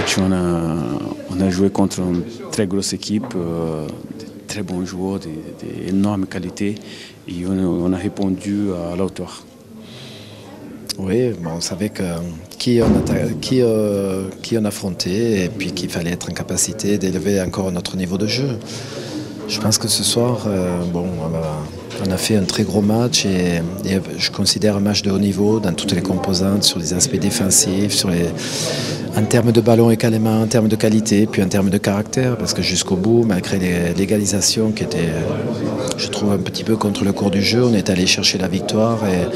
coach, on a joué contre une très grosse équipe, de très bons joueurs, d'énormes qualités, et on a répondu à la hauteur. Oui, bon, on savait qui on affrontait et puis qu'il fallait être en capacité d'élever encore notre niveau de jeu. Je pense que ce soir, on a fait un très gros match et je considère un match de haut niveau dans toutes les composantes, sur les aspects défensifs, en termes de ballon également, en termes de qualité, puis en termes de caractère, parce que jusqu'au bout, malgré l'égalisation qui était, je trouve, un petit peu contre le cours du jeu, on est allé chercher la victoire et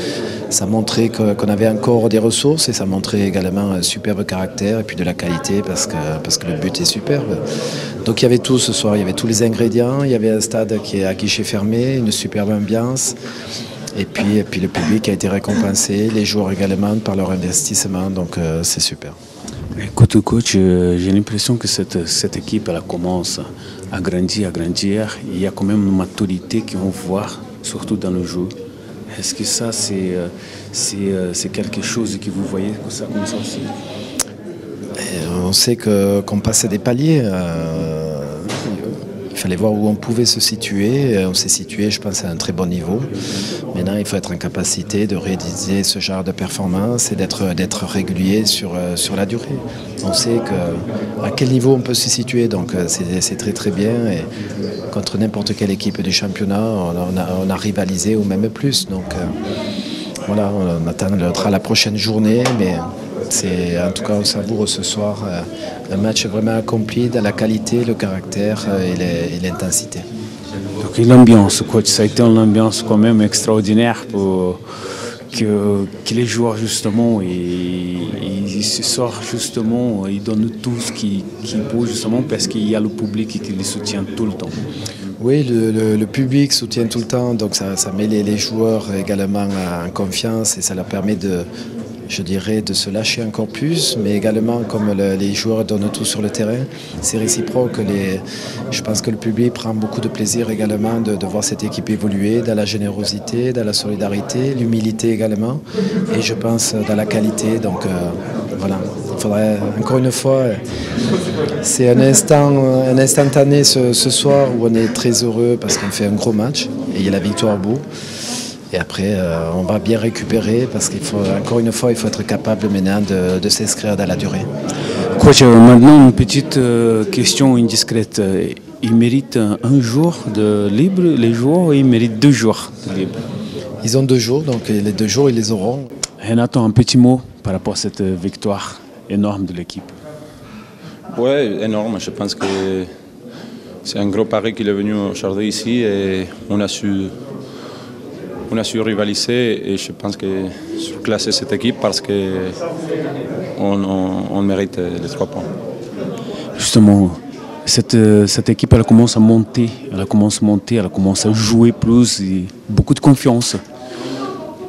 ça montrait qu'on avait encore des ressources et ça montrait également un superbe caractère et puis de la qualité parce que le but est superbe. Donc il y avait tout ce soir, il y avait tous les ingrédients, il y avait un stade qui est à guichet fermé, une superbe ambiance et puis le public a été récompensé, les joueurs également par leur investissement, donc c'est super. Écoute coach, j'ai l'impression que cette équipe elle commence à grandir. Il y a quand même une maturité qu'on voit, surtout dans le jeu. Est-ce que ça, c'est quelque chose que vous voyez comme ça aussi? On sait qu'on passait des paliers. Il fallait voir où on pouvait se situer. On s'est situé, je pense, à un très bon niveau. Maintenant, il faut être en capacité de réaliser ce genre de performance et d'être régulier sur la durée. On sait à quel niveau on peut se situer, donc c'est très très bien. Et contre n'importe quelle équipe du championnat, on a rivalisé ou même plus. Donc voilà, on attendra la prochaine journée, mais en tout cas, on savoure ce soir un match vraiment accompli dans la qualité, le caractère et l'intensité. Donc l'ambiance, coach, ça a été une ambiance quand même extraordinaire pour que les joueurs justement ils se sortent justement, ils donnent tout ce qu'ils peuvent justement parce qu'il y a le public qui les soutient tout le temps. Oui, le public soutient tout le temps, donc ça met les joueurs également en confiance et ça leur permet de se lâcher encore plus, mais également comme les joueurs donnent tout sur le terrain, c'est réciproque. Je pense que le public prend beaucoup de plaisir également de voir cette équipe évoluer dans la générosité, dans la solidarité, l'humilité également, et je pense dans la qualité. Donc voilà, il faudrait encore une fois, c'est un instantané ce soir où on est très heureux parce qu'on fait un gros match et il y a la victoire au bout. Et après, on va bien récupérer parce qu'encore une fois, il faut être capable maintenant de s'inscrire dans la durée. Coach, maintenant une petite question indiscrète. Ils méritent un jour de libre, les joueurs, ou ils méritent 2 jours de libre? Ils ont 2 jours, donc les 2 jours, ils les auront. Renato, un petit mot par rapport à cette victoire énorme de l'équipe. Oui, énorme. Je pense que c'est un gros pari qu'il est venu aujourd'hui ici et on a su rivaliser et je pense que surclasser cette équipe parce qu'on mérite les 3 points. Justement, cette équipe elle commence à monter, elle commence à jouer plus, et beaucoup de confiance.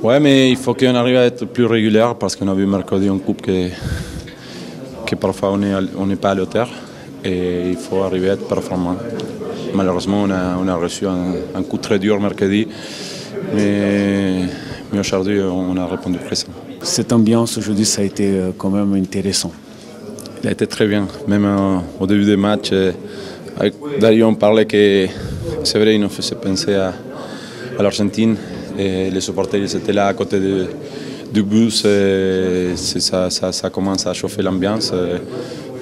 Oui, mais il faut qu'on arrive à être plus régulier parce qu'on a vu mercredi en coupe que parfois on n'est pas à la hauteur et il faut arriver à être performant. Malheureusement, on a reçu un coup très dur mercredi. Mais aujourd'hui, on a répondu présent. Cette ambiance aujourd'hui, ça a été quand même intéressant. Il a été très bien. Même au début du match, avec Dario, on parlait que c'est vrai, il nous faisait penser à l'Argentine. Et les supporters étaient là à côté du bus. Et ça commence à chauffer l'ambiance.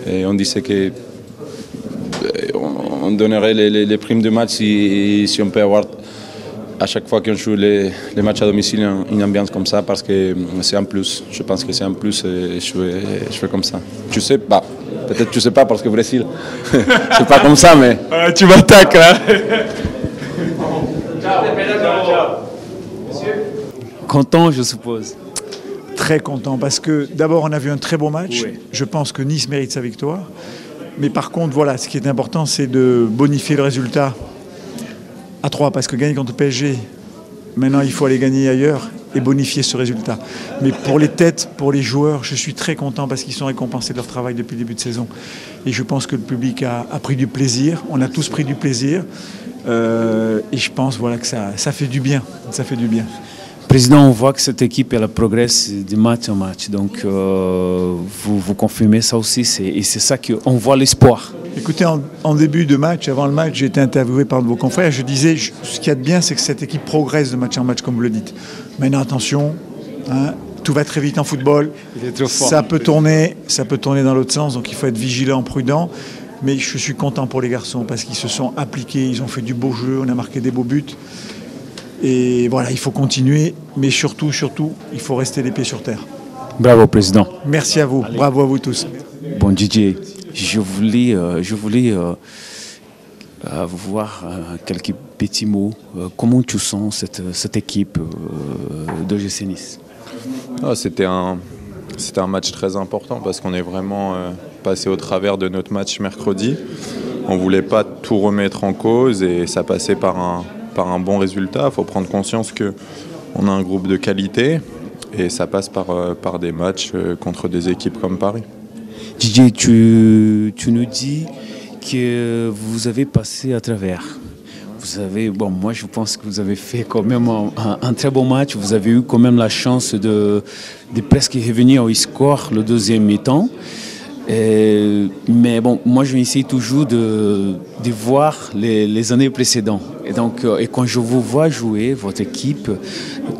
Et on disait que on donnerait les primes du match si on peut avoir à chaque fois qu'on joue les matchs à domicile une ambiance comme ça parce que c'est un plus. Je pense que c'est un plus et je fais comme ça. Tu sais pas, peut-être tu sais pas parce que Brésil, c'est pas comme ça mais... Tu m'attaques là. Content je suppose. Très content parce que d'abord on a vu un très beau match. Oui. Je pense que Nice mérite sa victoire. Mais par contre, voilà, ce qui est important, c'est de bonifier le résultat à 3, parce que gagner contre le PSG, maintenant il faut aller gagner ailleurs et bonifier ce résultat. Mais pour les têtes, pour les joueurs, je suis très content parce qu'ils sont récompensés de leur travail depuis le début de saison. Et je pense que le public a pris du plaisir, on a tous pris du plaisir. Et je pense voilà, que ça fait du bien. Ça fait du bien. Président, on voit que cette équipe elle progresse de match en match. Donc, vous confirmez ça aussi. Et c'est ça qu'on voit l'espoir. Écoutez, en début de match, avant le match, j'ai été interviewé par de vos confrères. Je disais, ce qu'il y a de bien, c'est que cette équipe progresse de match en match, comme vous le dites. Maintenant, attention, hein, tout va très vite en football. Ça peut tourner dans l'autre sens. Donc, il faut être vigilant, prudent. Mais je suis content pour les garçons parce qu'ils se sont appliqués, ils ont fait du beau jeu, on a marqué des beaux buts. Et voilà, il faut continuer, mais surtout, il faut rester les pieds sur terre. Bravo, Président. Merci à vous. Allez. Bravo à vous tous. Bon, Didier, je voulais voir quelques petits mots. Comment tu sens cette équipe d'OGC Nice? C'était un match très important parce qu'on est vraiment passé au travers de notre match mercredi. On ne voulait pas tout remettre en cause et ça passait par un bon résultat. Il faut prendre conscience qu'on a un groupe de qualité et ça passe par des matchs contre des équipes comme Paris. Didier, tu nous dis que vous avez passé à travers. Moi je pense que vous avez fait quand même un très bon match. Vous avez eu quand même la chance de presque revenir au score le deuxième mi-temps. Mais bon, moi je vais essayer toujours de voir les années précédentes. Et quand je vous vois jouer, votre équipe,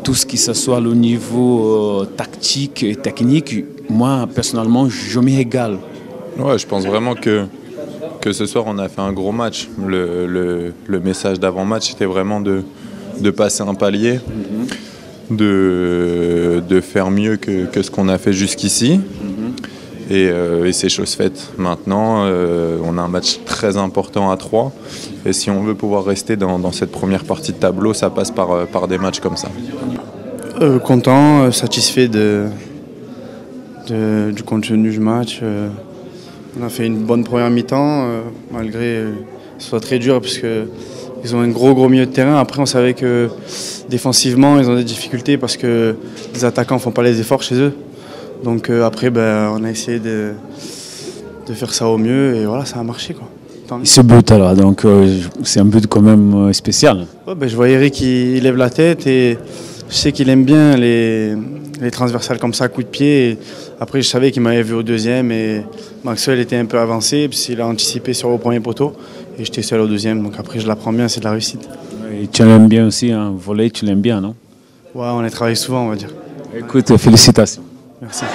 tout ce qui soit au niveau tactique et technique, moi personnellement je me régale. Ouais, je pense vraiment que ce soir on a fait un gros match. Le message d'avant-match c'était vraiment de passer un palier, de faire mieux que ce qu'on a fait jusqu'ici. Et c'est chose faite. Maintenant, on a un match très important à 3. Et si on veut pouvoir rester dans cette première partie de tableau, ça passe par des matchs comme ça. Content, satisfait du contenu du match. On a fait une bonne première mi-temps, malgré que ce soit très dur, parce qu'ils ont un gros milieu de terrain. Après, on savait que défensivement, ils ont des difficultés parce que les attaquants ne font pas les efforts chez eux. Donc après, on a essayé de faire ça au mieux et voilà, ça a marché, quoi. Ce but alors, donc c'est un but quand même spécial. Ouais, je vois Eric qui lève la tête et je sais qu'il aime bien les transversales comme ça, coup de pied. Et après, je savais qu'il m'avait vu au deuxième et Maxwell était un peu avancé, puis il a anticipé sur le premier poteau et j'étais seul au deuxième. Donc après, je la prends bien, c'est de la réussite. Et tu l'aimes bien aussi, hein, volley, tu l'aimes bien, non? Ouais, on a travaillé souvent, on va dire. Écoute, félicitations. Merci.